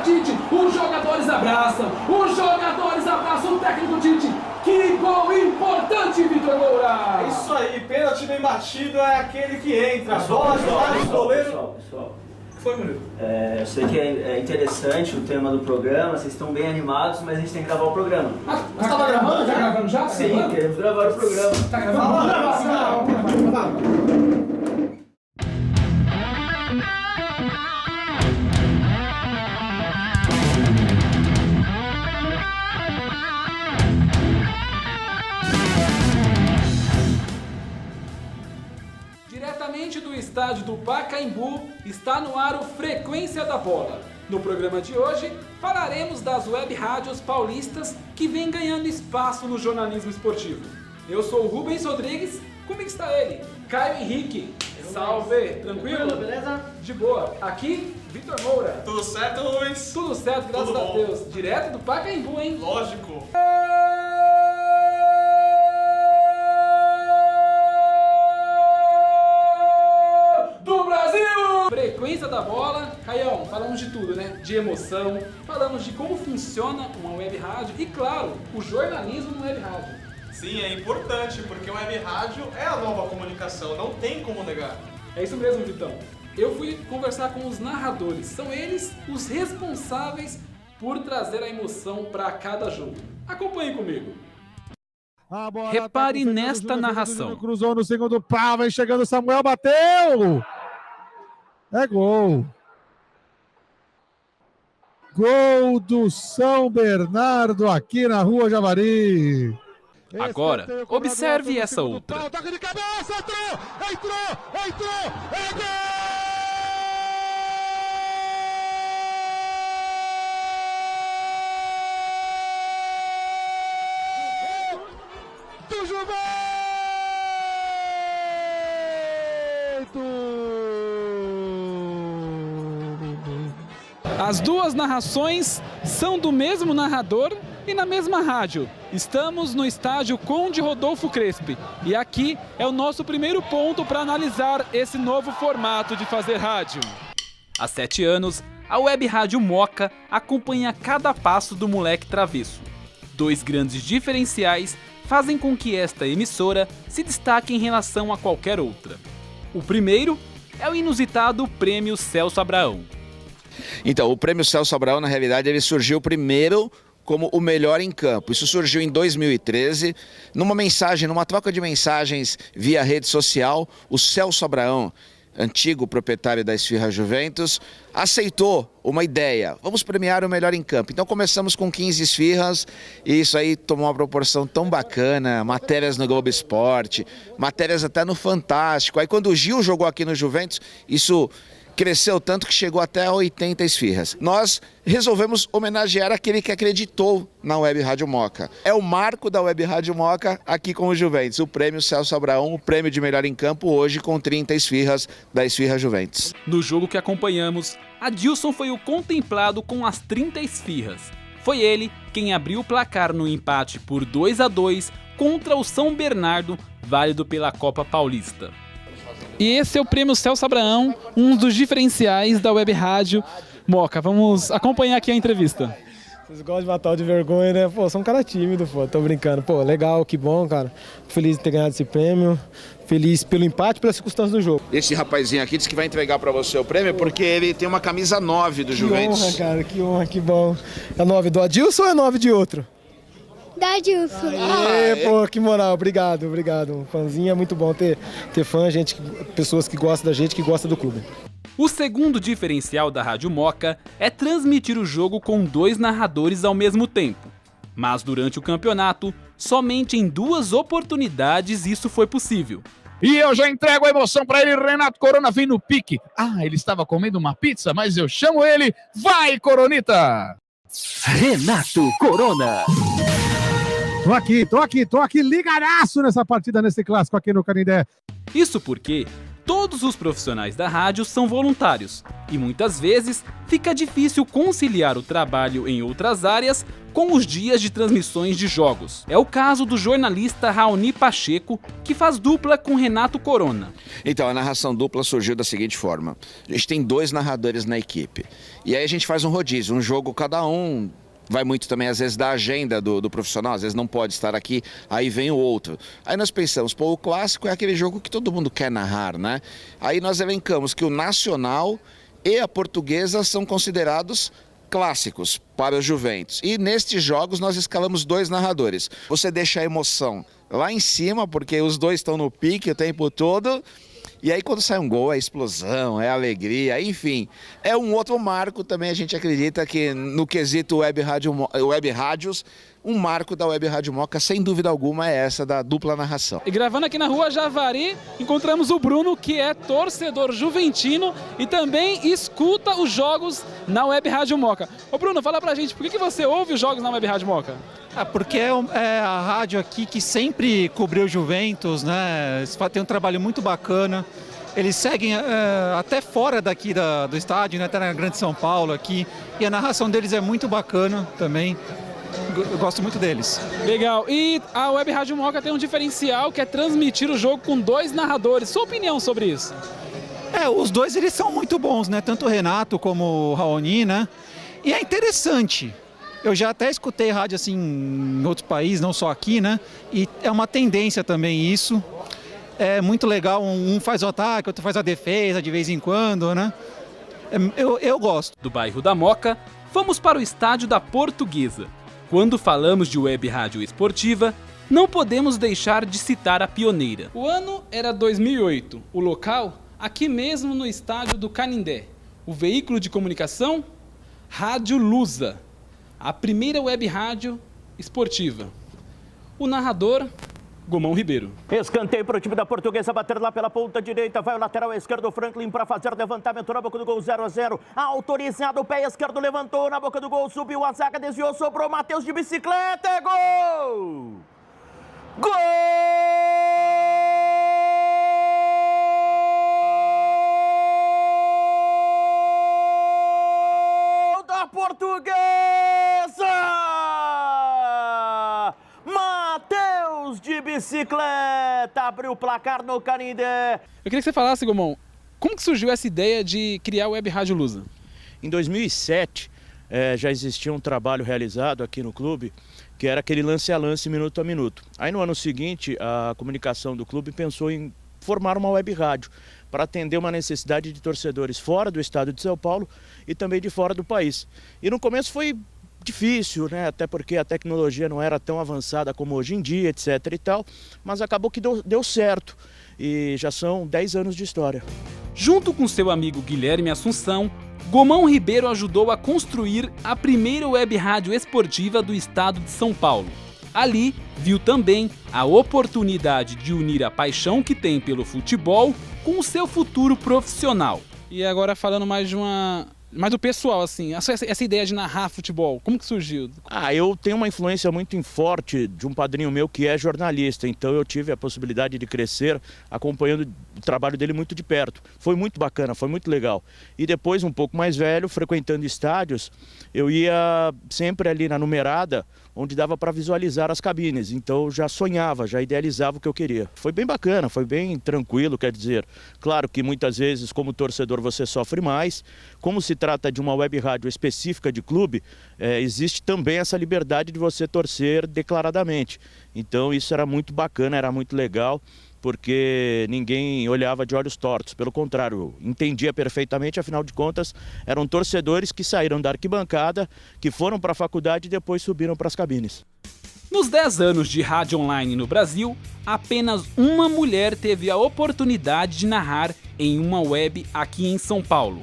Tite, os jogadores abraçam o técnico Tite. Que gol importante, Vitor Moura! É isso aí, pênalti bem batido é aquele que entra. Bola de lado do goleiro. Pessoal. O que foi, Murilo? Eu sei que é interessante o tema do programa, vocês estão bem animados, mas a gente tem que gravar o programa. Você estava gravando? Já gravando já? Sim, queremos gravar o programa. Tá gravando? Vamos gravar. Diretamente do estádio do Pacaembu, está no ar o Frequência da Bola. No programa de hoje, falaremos das web rádios paulistas que vêm ganhando espaço no jornalismo esportivo. Eu sou o Rubens Rodrigues, comigo está ele, Caio Henrique. Salve! Tranquilo? Beleza? De boa. Aqui, Vitor Moura. Tudo certo, Rubens? Tudo certo, graças Tudo a bom. Deus. Direto do Pacaembu, hein? Lógico. Do Brasil! Frequência da Bola. Caião, falamos de tudo, né? De emoção, falamos de como funciona uma web rádio e, claro, o jornalismo no web rádio. Sim, é importante, porque o web rádio é a nova comunicação, não tem como negar. É isso mesmo, Vitão. Eu fui conversar com os narradores. São eles os responsáveis por trazer a emoção para cada jogo. Acompanhe comigo. Repare nesta narração. Cruzou no segundo pau, vem chegando Samuel, bateu! É gol. Gol do São Bernardo aqui na Rua Javari. Agora, observe essa outra. Toque de cabeça, entrou! É gol! Do Juventus! As duas narrações são do mesmo narrador e na mesma rádio. Estamos no estádio Conde Rodolfo Crespi e aqui é o nosso primeiro ponto para analisar esse novo formato de fazer rádio. Há 7 anos, a web rádio Moca acompanha cada passo do moleque travesso. 2 grandes diferenciais fazem com que esta emissora se destaque em relação a qualquer outra. O primeiro é o inusitado Prêmio Celso Abraão. Então, o Prêmio Celso Abraão, na realidade, ele surgiu primeiro como o melhor em campo. Isso surgiu em 2013, numa troca de mensagens via rede social. O Celso Abraão, antigo proprietário da Esfirra Juventus, aceitou uma ideia: vamos premiar o melhor em campo. Então começamos com 15 esfirras e isso aí tomou uma proporção tão bacana, matérias no Globo Esporte, matérias até no Fantástico. Aí quando o Gil jogou aqui no Juventus, isso cresceu tanto que chegou até 80 esfirras. Nós resolvemos homenagear aquele que acreditou na Web Rádio Moca. É o marco da Web Rádio Moca aqui com o Juventus. O Prêmio Celso Abraão, o prêmio de melhor em campo, hoje com 30 esfirras da Esfirra Juventus. No jogo que acompanhamos, Adilson foi o contemplado com as 30 esfirras. Foi ele quem abriu o placar no empate por 2-2 contra o São Bernardo, válido pela Copa Paulista. E esse é o Prêmio Celso Abraão, um dos diferenciais da web rádio Moca. Vamos acompanhar aqui a entrevista. Vocês gostam de matar de vergonha, né? Pô, sou um cara tímido, pô, tô brincando. Pô, legal, que bom, cara. Feliz de ter ganhado esse prêmio, feliz pelo empate e pelas circunstâncias do jogo. Esse rapazinho aqui disse que vai entregar para você o prêmio porque ele tem uma camisa 9 do Juventus. Que honra, cara, que honra, que bom. É 9 do Adilson ou é 9 de outro? Da Adilson. Pô, que moral, obrigado. Um fãzinho é muito bom ter fã, pessoas que gostam da gente, que gostam do clube. O segundo diferencial da Rádio Moca é transmitir o jogo com 2 narradores ao mesmo tempo. Mas durante o campeonato, somente em 2 oportunidades isso foi possível. E eu já entrego a emoção para ele, Renato Corona vem no pique. Ele estava comendo uma pizza, mas eu chamo ele. Vai, Coronita! Renato Corona. Tô aqui ligadaço nessa partida, nesse clássico aqui no Canindé. Isso porque Todos os profissionais da rádio são voluntários e muitas vezes fica difícil conciliar o trabalho em outras áreas com os dias de transmissões de jogos. É o caso do jornalista Raoni Pacheco, que faz dupla com Renato Corona. Então, a narração dupla surgiu da seguinte forma. A gente tem 2 narradores na equipe. E aí a gente faz um rodízio, um jogo cada um. Vai muito também, às vezes, da agenda do profissional, às vezes não pode estar aqui, aí vem o outro. Aí nós pensamos, o clássico é aquele jogo que todo mundo quer narrar, né? Aí nós elencamos que o nacional e a portuguesa são considerados clássicos para os Juventus. E nestes jogos nós escalamos 2 narradores. Você deixa a emoção lá em cima, porque os 2 estão no pique o tempo todo. E aí quando sai um gol é explosão, é alegria, enfim. É um outro marco também, a gente acredita que no quesito web rádios, um marco da Web Rádio Moca, sem dúvida alguma, é essa da dupla narração. E gravando aqui na rua Javari, encontramos o Bruno, que é torcedor juventino e também escuta os jogos na Web Rádio Moca. Ô Bruno, fala pra gente, por que você ouve os jogos na Web Rádio Moca? Porque é a rádio aqui que sempre cobriu Juventus, né? Eles têm um trabalho muito bacana. Eles seguem até fora daqui do estádio, né? Até na Grande São Paulo aqui. E a narração deles é muito bacana também. Eu gosto muito deles. Legal. E a Web Rádio Moca tem um diferencial que é transmitir o jogo com 2 narradores. Sua opinião sobre isso? Os 2 eles são muito bons, né? Tanto o Renato como o Raoni, né? E é interessante. Eu já até escutei rádio assim em outros países, não só aqui, né? E é uma tendência também isso. É muito legal, um faz o ataque, outro faz a defesa de vez em quando, né? Eu gosto. Do bairro da Moca, vamos para o estádio da Portuguesa. Quando falamos de web rádio esportiva, não podemos deixar de citar a pioneira. O ano era 2008, o local aqui mesmo no estádio do Canindé. O veículo de comunicação, Rádio Lusa, a primeira web rádio esportiva. O narrador, Gomão Ribeiro. Escanteio para o time da Portuguesa, bater lá pela ponta direita, vai o lateral esquerdo, Franklin, para fazer levantamento na boca do gol, 0-0, autorizado, o pé esquerdo levantou na boca do gol, subiu a zaga, desviou, sobrou, Matheus de bicicleta, é gol! Gol da Portuguesa! De bicicleta, abriu o placar no Canindé. Eu queria que você falasse, Gomão, como que surgiu essa ideia de criar a Web Rádio Lusa? Em 2007, já existia um trabalho realizado aqui no clube, que era aquele lance a lance, minuto a minuto. Aí no ano seguinte, a comunicação do clube pensou em formar uma web rádio para atender uma necessidade de torcedores fora do estado de São Paulo e também de fora do país. E no começo foi difícil, né? Até porque a tecnologia não era tão avançada como hoje em dia, etc e tal, mas acabou que deu certo e já são 10 anos de história. Junto com seu amigo Guilherme Assunção, Gomão Ribeiro ajudou a construir a primeira web rádio esportiva do estado de São Paulo. Ali, viu também a oportunidade de unir a paixão que tem pelo futebol com o seu futuro profissional. E agora falando mais do pessoal, assim, essa ideia de narrar futebol, como que surgiu? Eu tenho uma influência muito forte de um padrinho meu que é jornalista, então eu tive a possibilidade de crescer acompanhando o trabalho dele muito de perto. Foi muito bacana, foi muito legal. E depois, um pouco mais velho, frequentando estádios, eu ia sempre ali na numerada, onde dava para visualizar as cabines, então eu já sonhava, já idealizava o que eu queria. Foi bem bacana, foi bem tranquilo, quer dizer, claro que muitas vezes como torcedor você sofre mais, como se trata de uma web rádio específica de clube, existe também essa liberdade de você torcer declaradamente, então isso era muito bacana, era muito legal, porque ninguém olhava de olhos tortos, pelo contrário, entendia perfeitamente, afinal de contas, eram torcedores que saíram da arquibancada, que foram para a faculdade e depois subiram para as cabines. Nos 10 anos de rádio online no Brasil, apenas uma mulher teve a oportunidade de narrar em uma web aqui em São Paulo.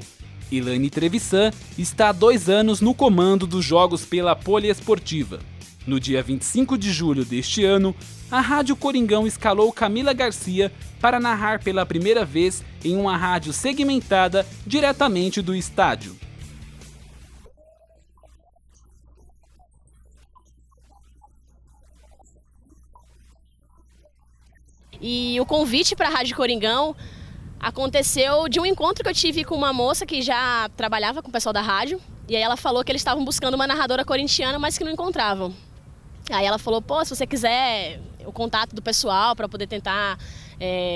Elaine Trevisan está há 2 anos no comando dos jogos pela Poliesportiva. No dia 25 de julho deste ano, a Rádio Coringão escalou Camila Garcia para narrar pela primeira vez em uma rádio segmentada diretamente do estádio. E o convite para a Rádio Coringão Aconteceu de um encontro que eu tive com uma moça que já trabalhava com o pessoal da rádio. E aí ela falou que eles estavam buscando uma narradora corintiana, mas que não encontravam. Aí ela falou, pô, se você quiser o contato do pessoal para poder tentar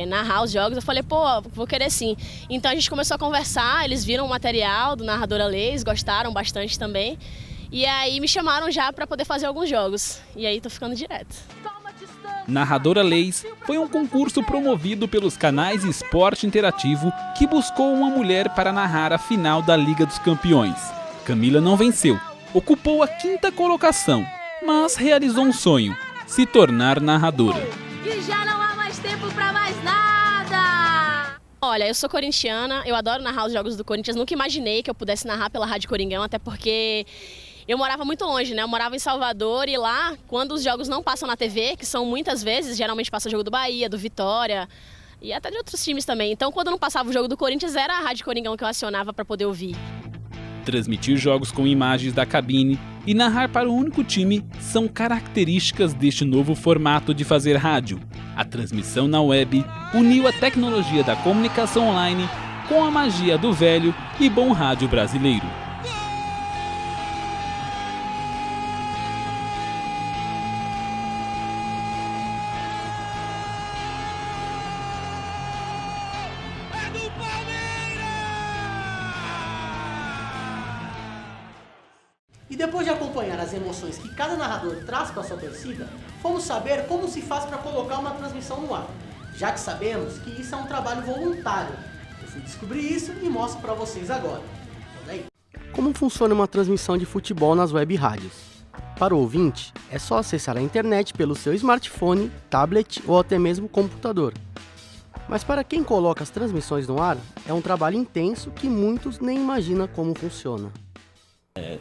narrar os jogos, eu falei, pô, vou querer sim. Então a gente começou a conversar, eles viram o material do Narradora Leis, gostaram bastante também. E aí me chamaram já para poder fazer alguns jogos. E aí tô ficando direto. Narradora Leis foi um concurso promovido pelos canais Esporte Interativo que buscou uma mulher para narrar a final da Liga dos Campeões. Camila não venceu, ocupou a 5ª colocação, mas realizou um sonho, se tornar narradora. E já não há mais tempo para mais nada! Olha, eu sou corintiana, eu adoro narrar os jogos do Corinthians, nunca imaginei que eu pudesse narrar pela Rádio Coringão, até porque eu morava muito longe, né? Eu morava em Salvador e lá, quando os jogos não passam na TV, que são muitas vezes, geralmente passa o jogo do Bahia, do Vitória e até de outros times também. Então, quando não passava o jogo do Corinthians, era a Rádio Coringão que eu acionava para poder ouvir. Transmitir jogos com imagens da cabine e narrar para o único time são características deste novo formato de fazer rádio. A transmissão na web uniu a tecnologia da comunicação online com a magia do velho e bom rádio brasileiro. E depois de acompanhar as emoções que cada narrador traz para sua torcida, fomos saber como se faz para colocar uma transmissão no ar, já que sabemos que isso é um trabalho voluntário. Eu fui descobrir isso e mostro para vocês agora. Olha aí. Como funciona uma transmissão de futebol nas web rádios? Para o ouvinte, é só acessar a internet pelo seu smartphone, tablet ou até mesmo computador. Mas para quem coloca as transmissões no ar, é um trabalho intenso que muitos nem imaginam como funciona.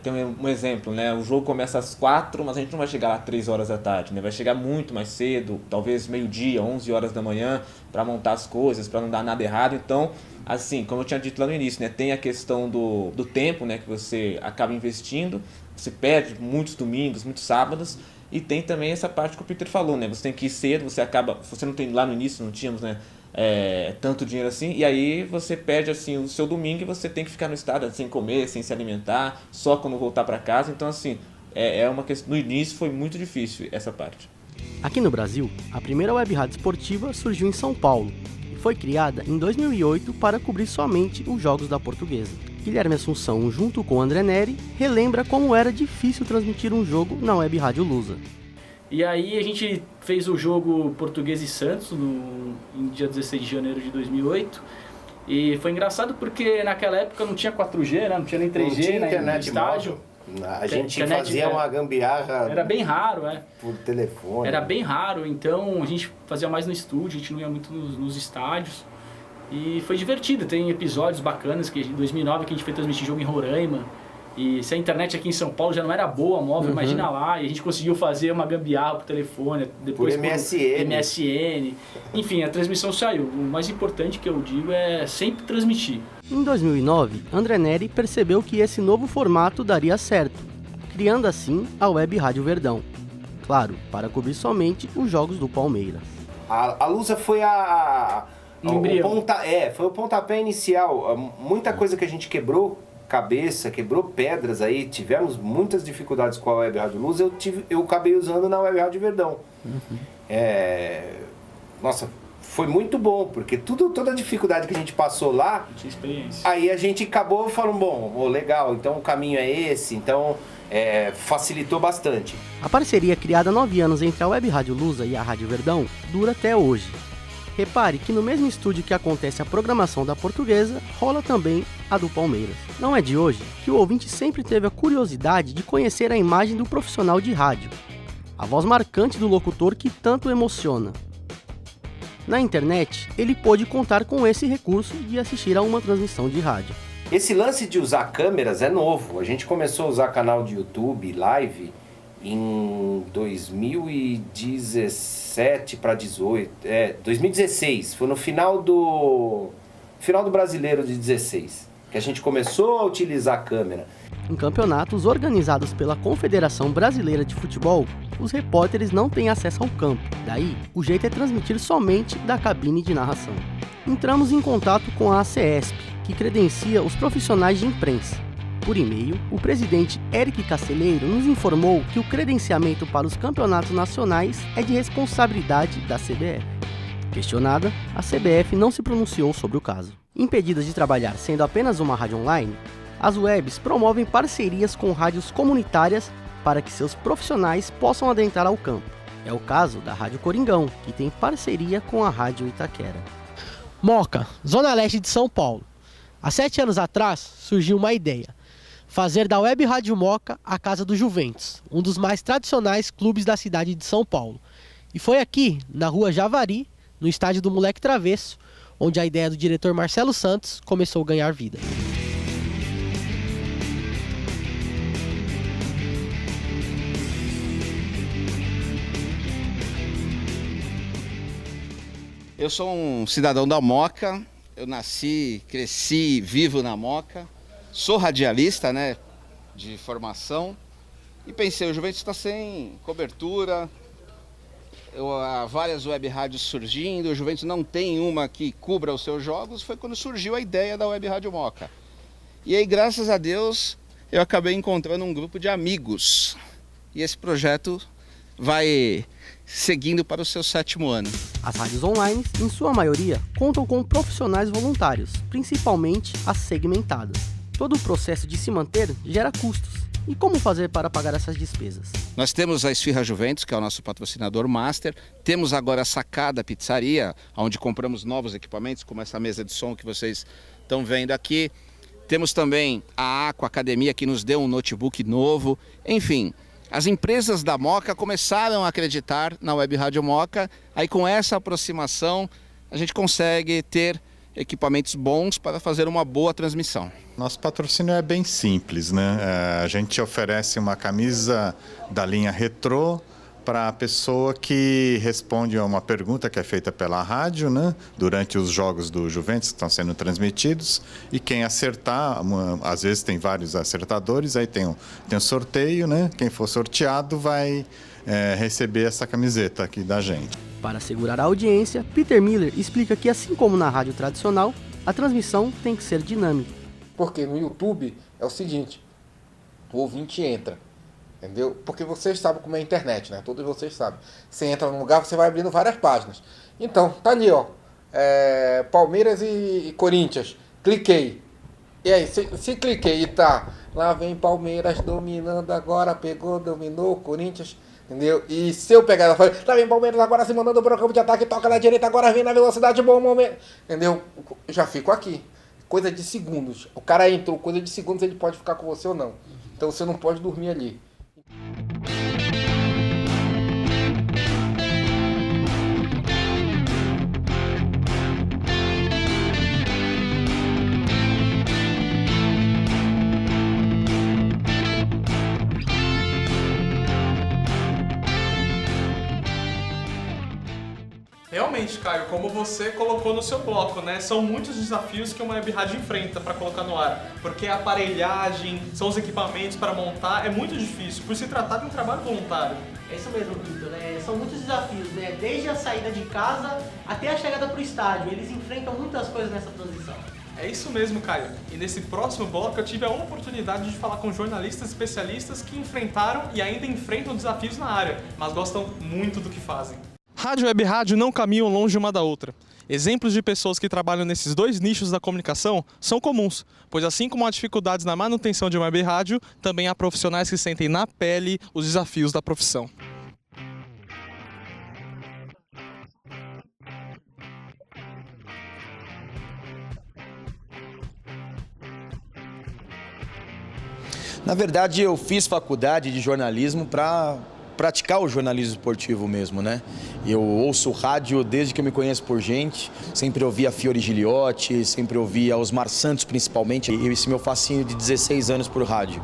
Tem um exemplo, né? O jogo começa às 4, mas a gente não vai chegar lá 3 horas da tarde, né? Vai chegar muito mais cedo, talvez meio-dia, 11 horas da manhã, para montar as coisas, para não dar nada errado. Então, assim, como eu tinha dito lá no início, né? Tem a questão do tempo, né? Que você acaba investindo, você perde muitos domingos, muitos sábados, e tem também essa parte que o Peter falou, né? Você tem que ir cedo, você não tem, lá no início não tínhamos, né? Tanto dinheiro assim, e aí você perde assim o seu domingo e você tem que ficar no estádio sem comer, sem se alimentar, só quando voltar para casa. Então assim, uma questão, no início foi muito difícil essa parte. Aqui no Brasil, a primeira web rádio esportiva surgiu em São Paulo e foi criada em 2008 para cobrir somente os jogos da Portuguesa. Guilherme Assunção, junto com André Neri, relembra como era difícil transmitir um jogo na web rádio lusa. E aí a gente fez o jogo Português e Santos em dia 16 de janeiro de 2008. E foi engraçado porque naquela época não tinha 4G, né? Não tinha nem 3G no estádio. A gente fazia uma gambiarra. Era bem raro, por telefone. Era bem raro, então a gente fazia mais no estúdio, a gente não ia muito nos estádios. E foi divertido, tem episódios bacanas, que em 2009 que a gente foi transmitir jogo em Roraima. E se a internet aqui em São Paulo já não era boa, móvel, imagina lá. E a gente conseguiu fazer uma gambiarra por telefone, depois por MSN. MSN. Enfim, a transmissão saiu. O mais importante que eu digo é sempre transmitir. Em 2009, André Neri percebeu que esse novo formato daria certo, criando assim a Web Rádio Verdão. Claro, para cobrir somente os jogos do Palmeiras. A Lusa foi foi o pontapé inicial. Muita coisa que a gente quebrou cabeça, quebrou pedras aí, tivemos muitas dificuldades com a Web Rádio Lusa, eu acabei usando na Web Rádio Verdão. Nossa, foi muito bom, porque toda a dificuldade que a gente passou lá, aí a gente acabou falando, bom, legal, então o caminho é esse, então facilitou bastante. A parceria criada há 9 anos entre a Web Rádio Lusa e a Rádio Verdão dura até hoje. Repare que no mesmo estúdio que acontece a programação da Portuguesa, rola também a do Palmeiras. Não é de hoje que o ouvinte sempre teve a curiosidade de conhecer a imagem do profissional de rádio, a voz marcante do locutor que tanto emociona. Na internet, ele pôde contar com esse recurso de assistir a uma transmissão de rádio. Esse lance de usar câmeras é novo. A gente começou a usar canal de YouTube, live, em 2017 para 18, 2016, foi no final do Brasileiro de 16, que a gente começou a utilizar a câmera. Em campeonatos organizados pela Confederação Brasileira de Futebol, os repórteres não têm acesso ao campo, daí o jeito é transmitir somente da cabine de narração. entramos em contato com a ACESP, que credencia os profissionais de imprensa. Por e-mail, o presidente Eric Caceleiro nos informou que o credenciamento para os campeonatos nacionais é de responsabilidade da CBF. Questionada, a CBF não se pronunciou sobre o caso. Impedidas de trabalhar sendo apenas uma rádio online, as webs promovem parcerias com rádios comunitárias para que seus profissionais possam adentrar ao campo. É o caso da Rádio Coringão, que tem parceria com a Rádio Itaquera. Moca, Zona Leste de São Paulo. Há 7 anos atrás surgiu uma ideia: fazer da Web Rádio Moca a casa do Juventus, um dos mais tradicionais clubes da cidade de São Paulo. E foi aqui, na rua Javari, no estádio do Moleque Travesso, onde a ideia do diretor Marcelo Santos começou a ganhar vida. Eu sou um cidadão da Moca, eu nasci, cresci, vivo na Moca, sou radialista, né, de formação, e pensei, o Juventus está sem cobertura, há várias web rádios surgindo, o Juventus não tem uma que cubra os seus jogos, foi quando surgiu a ideia da Web Rádio Moca. E aí, graças a Deus, eu acabei encontrando um grupo de amigos, e esse projeto vai seguindo para o seu 7º ano. As rádios online, em sua maioria, contam com profissionais voluntários, principalmente as segmentadas. Todo o processo de se manter gera custos. E como fazer para pagar essas despesas? Nós temos a Esfirra Juventus, que é o nosso patrocinador master. Temos agora a Sacada Pizzaria, onde compramos novos equipamentos, como essa mesa de som que vocês estão vendo aqui. Temos também a Aqua Academia, que nos deu um notebook novo. Enfim, as empresas da Moca começaram a acreditar na Web Rádio Moca. Aí com essa aproximação a gente consegue ter equipamentos bons para fazer uma boa transmissão. Nosso patrocínio é bem simples, né? A gente oferece uma camisa da linha retrô para a pessoa que responde a uma pergunta que é feita pela rádio, né? Durante os jogos do Juventus que estão sendo transmitidos, e quem acertar, às vezes tem vários acertadores, aí tem um sorteio, né? Quem for sorteado vai receber essa camiseta aqui da gente. Para assegurar a audiência, Peter Miller explica que, assim como na rádio tradicional, a transmissão tem que ser dinâmica. Porque no YouTube é o seguinte, o ouvinte entra, entendeu? Porque vocês sabem como é a internet, né? Todos vocês sabem. Você entra num lugar, você vai abrindo várias páginas. Então, tá ali, ó, Palmeiras e Corinthians. Cliquei. E aí, se cliquei e tá, lá vem Palmeiras dominando agora, pegou, dominou, Corinthians... Entendeu? E se eu pegar ela e falar, tá bem, Palmeiras agora se mandando para o campo de ataque, toca na direita, agora vem na velocidade, bom momento. Entendeu? Eu já fico aqui. Coisa de segundos. O cara entrou, coisa de segundos, ele pode ficar com você ou não. Então você não pode dormir ali. Realmente, Caio, como você colocou no seu bloco, né? São muitos desafios que uma web rádio enfrenta para colocar no ar. Porque a aparelhagem, são os equipamentos para montar, é muito difícil, por se tratar de um trabalho voluntário. É isso mesmo, Vitor, né? São muitos desafios, né? Desde a saída de casa até a chegada para o estádio. Eles enfrentam muitas coisas nessa transição. É isso mesmo, Caio. E nesse próximo bloco eu tive a oportunidade de falar com jornalistas especialistas que enfrentaram e ainda enfrentam desafios na área, mas gostam muito do que fazem. Rádio e web rádio não caminham longe uma da outra. Exemplos de pessoas que trabalham nesses dois nichos da comunicação são comuns, pois assim como há dificuldades na manutenção de uma web rádio, também há profissionais que sentem na pele os desafios da profissão. Na verdade, eu fiz faculdade de jornalismo para praticar o jornalismo esportivo mesmo, né? Eu ouço rádio desde que eu me conheço por gente, sempre ouvi a Fiore Giliotti, sempre ouvi a Osmar Santos principalmente, e esse meu fascínio de 16 anos por rádio.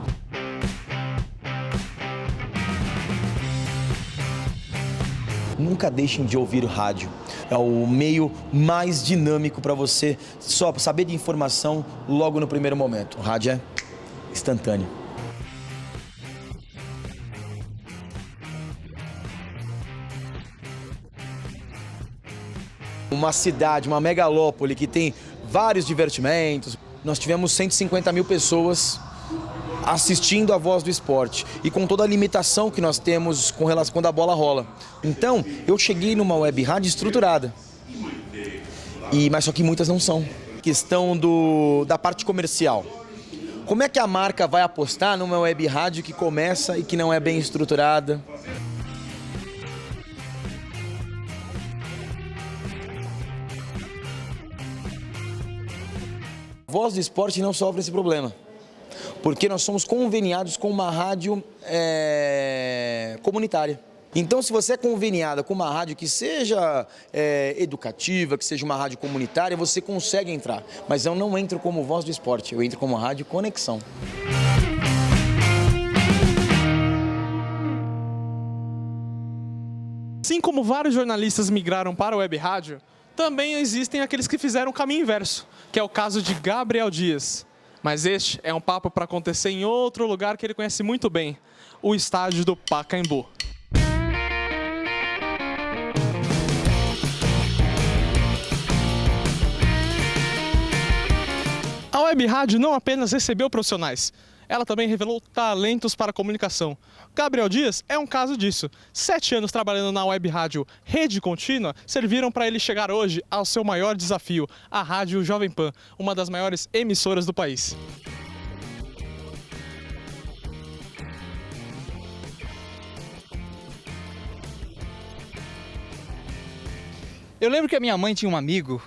Nunca deixem de ouvir rádio. É o meio mais dinâmico para você só saber de informação logo no primeiro momento. O rádio é instantâneo. Uma cidade, uma megalópole que tem vários divertimentos. Nós tivemos 150 mil pessoas assistindo a Voz do Esporte e com toda a limitação que nós temos com relação quando a bola rola. Então, eu cheguei numa web rádio estruturada, mas só que muitas não são. Questão da parte comercial. Como é que a marca vai apostar numa web rádio que começa e que não é bem estruturada? Voz do Esporte não sofre esse problema, porque nós somos conveniados com uma rádio comunitária. Então, se você é conveniada com uma rádio que seja educativa, que seja uma rádio comunitária, você consegue entrar. Mas eu não entro como Voz do Esporte, eu entro como Rádio Conexão. Assim como vários jornalistas migraram para a web rádio, também existem aqueles que fizeram o caminho inverso, que é o caso de Gabriel Dias. Mas este é um papo para acontecer em outro lugar que ele conhece muito bem, o estádio do Pacaembu. A web rádio não apenas recebeu profissionais, ela também revelou talentos para a comunicação. Gabriel Dias é um caso disso. 7 anos trabalhando na web rádio Rede Contínua serviram para ele chegar hoje ao seu maior desafio, a Rádio Jovem Pan, uma das maiores emissoras do país. Eu lembro que a minha mãe tinha um amigo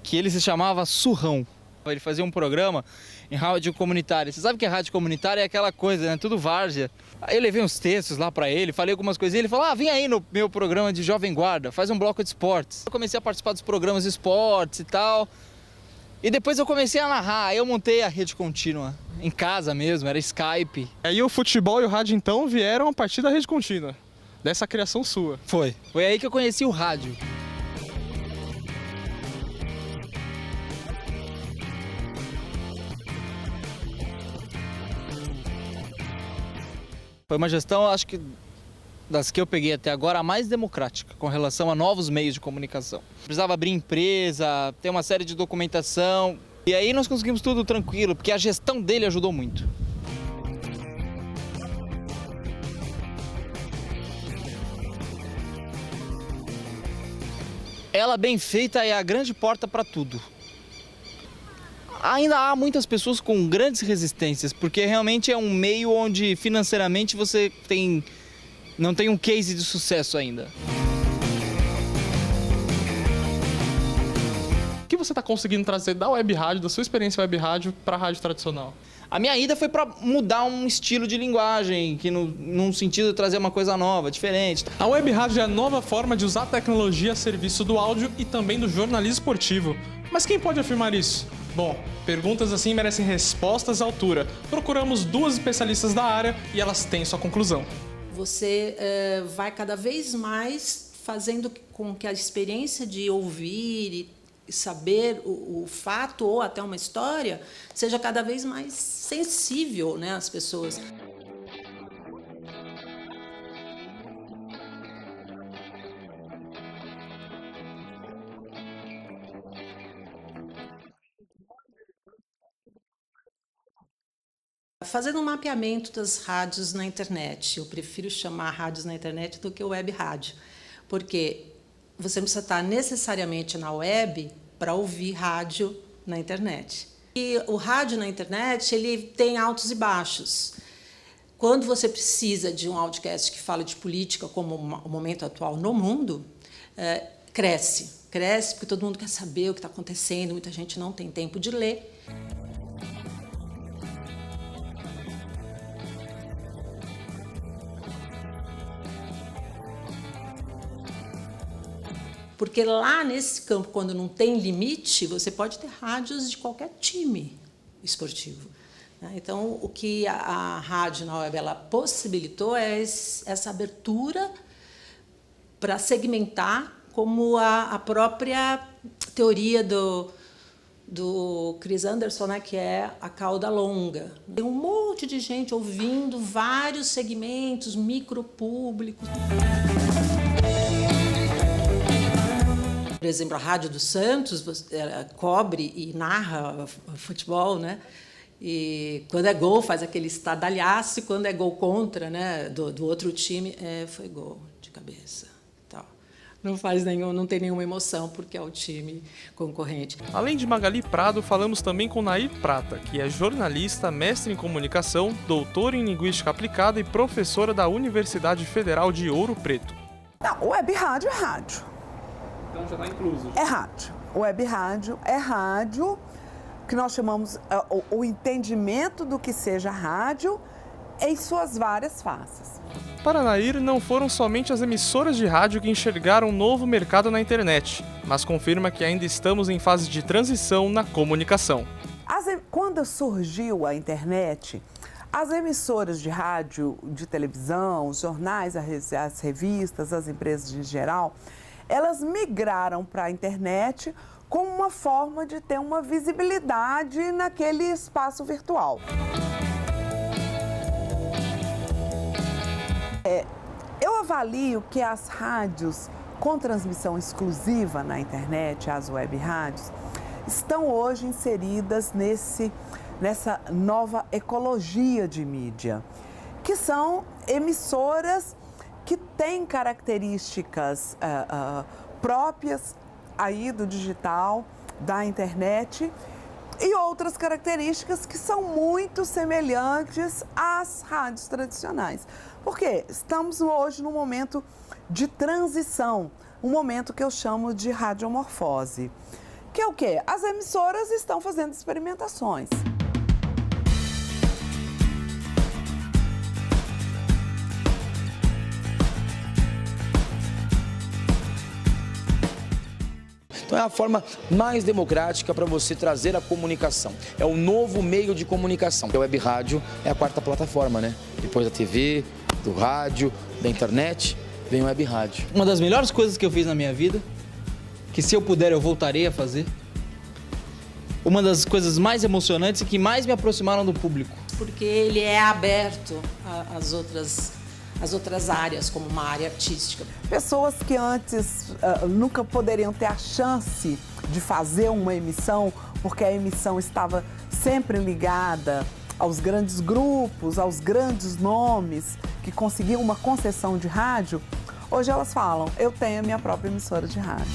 que ele se chamava Surrão. Ele fazia um programa em rádio comunitária. Você sabe que a rádio comunitária é aquela coisa, né? Tudo várzea. Aí eu levei uns textos lá pra ele, falei algumas coisas. Ele falou, vem aí no meu programa de Jovem Guarda, faz um bloco de esportes. Eu comecei a participar dos programas de esportes e tal. E depois eu comecei a narrar. Aí eu montei a Rede Contínua, em casa mesmo, era Skype. Aí o futebol e o rádio então vieram a partir da Rede Contínua, dessa criação sua. Foi aí que eu conheci o rádio. Foi uma gestão, acho que das que eu peguei até agora, a mais democrática com relação a novos meios de comunicação. Precisava abrir empresa, ter uma série de documentação. E aí nós conseguimos tudo tranquilo, porque a gestão dele ajudou muito. Ela bem feita é a grande porta para tudo. Ainda há muitas pessoas com grandes resistências, porque realmente é um meio onde financeiramente você não tem um case de sucesso ainda. O que você está conseguindo trazer da web rádio, da sua experiência web rádio, para a rádio tradicional? A minha ida foi para mudar um estilo de linguagem, que num sentido de trazer uma coisa nova, diferente. A web rádio é a nova forma de usar a tecnologia a serviço do áudio e também do jornalismo esportivo. Mas quem pode afirmar isso? Bom, perguntas assim merecem respostas à altura. Procuramos 2 especialistas da área e elas têm sua conclusão. Você vai cada vez mais fazendo com que a experiência de ouvir e saber o fato ou até uma história seja cada vez mais sensível, né, às pessoas. Fazendo um mapeamento das rádios na internet, eu prefiro chamar rádios na internet do que web rádio, porque você não precisa estar necessariamente na web para ouvir rádio na internet. E o rádio na internet ele tem altos e baixos. Quando você precisa de um audiocast que fala de política, como o momento atual no mundo, cresce porque todo mundo quer saber o que está acontecendo, muita gente não tem tempo de ler. Porque lá nesse campo, quando não tem limite, você pode ter rádios de qualquer time esportivo. Então, o que a rádio na web ela possibilitou é essa abertura para segmentar, como a própria teoria do Chris Anderson, né, que é a cauda longa. Tem um monte de gente ouvindo vários segmentos, micropúblicos. exemplo, a Rádio do Santos cobre e narra futebol, né? E quando é gol, faz aquele estardalhaço, e quando é gol contra, né, do outro time, foi gol de cabeça. Tal. Não tem nenhuma emoção, porque é o time concorrente. Além de Magali Prado, falamos também com Nair Prata, que é jornalista, mestre em comunicação, doutora em linguística aplicada e professora da Universidade Federal de Ouro Preto. Não, web rádio é rádio. Então já está incluso. É rádio. Web rádio é rádio, que nós chamamos o entendimento do que seja rádio em suas várias faces. Para Nair, não foram somente as emissoras de rádio que enxergaram um novo mercado na internet, mas confirma que ainda estamos em fase de transição na comunicação. Quando surgiu a internet, as emissoras de rádio, de televisão, os jornais, as revistas, as empresas em geral, elas migraram para a internet como uma forma de ter uma visibilidade naquele espaço virtual. Eu avalio que as rádios com transmissão exclusiva na internet, as web rádios, estão hoje inseridas nessa nova ecologia de mídia, que são emissoras que têm características próprias aí do digital, da internet, e outras características que são muito semelhantes às rádios tradicionais. Porque estamos hoje num momento de transição, um momento que eu chamo de radiomorfose. Que é o quê? As emissoras estão fazendo experimentações. Então é a forma mais democrática para você trazer a comunicação. É um novo meio de comunicação. A web rádio é a quarta plataforma, né? Depois da TV, do rádio, da internet, vem a web rádio. Uma das melhores coisas que eu fiz na minha vida, que se eu puder eu voltarei a fazer. Uma das coisas mais emocionantes e que mais me aproximaram do público. Porque ele é aberto às outras áreas, como uma área artística. Pessoas que antes nunca poderiam ter a chance de fazer uma emissão, porque a emissão estava sempre ligada aos grandes grupos, aos grandes nomes que conseguiam uma concessão de rádio, hoje elas falam, eu tenho a minha própria emissora de rádio.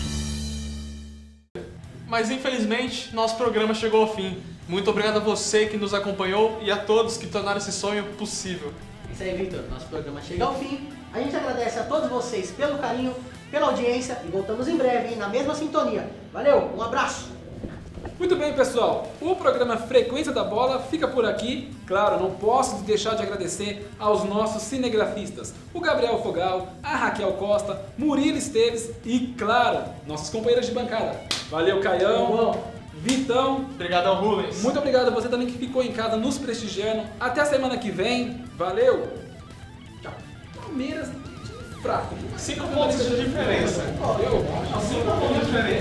Mas infelizmente, nosso programa chegou ao fim. Muito obrigado a você que nos acompanhou e a todos que tornaram esse sonho possível. É isso aí, Victor. Nosso programa chega ao fim. A gente agradece a todos vocês pelo carinho, pela audiência e voltamos em breve, hein, na mesma sintonia. Valeu, um abraço! Muito bem, pessoal. O programa Frequência da Bola fica por aqui. Claro, não posso deixar de agradecer aos nossos cinegrafistas, o Gabriel Fogal, a Raquel Costa, Murilo Esteves e, claro, nossos companheiros de bancada. Valeu, Caião. Vitão. Obrigadão, Rubens. Muito obrigado a você também que ficou em casa nos prestigiando. Até a semana que vem. Valeu. Tchau. Palmeiras, time fraco. 5 pontos de diferença. 5 pontos de diferença.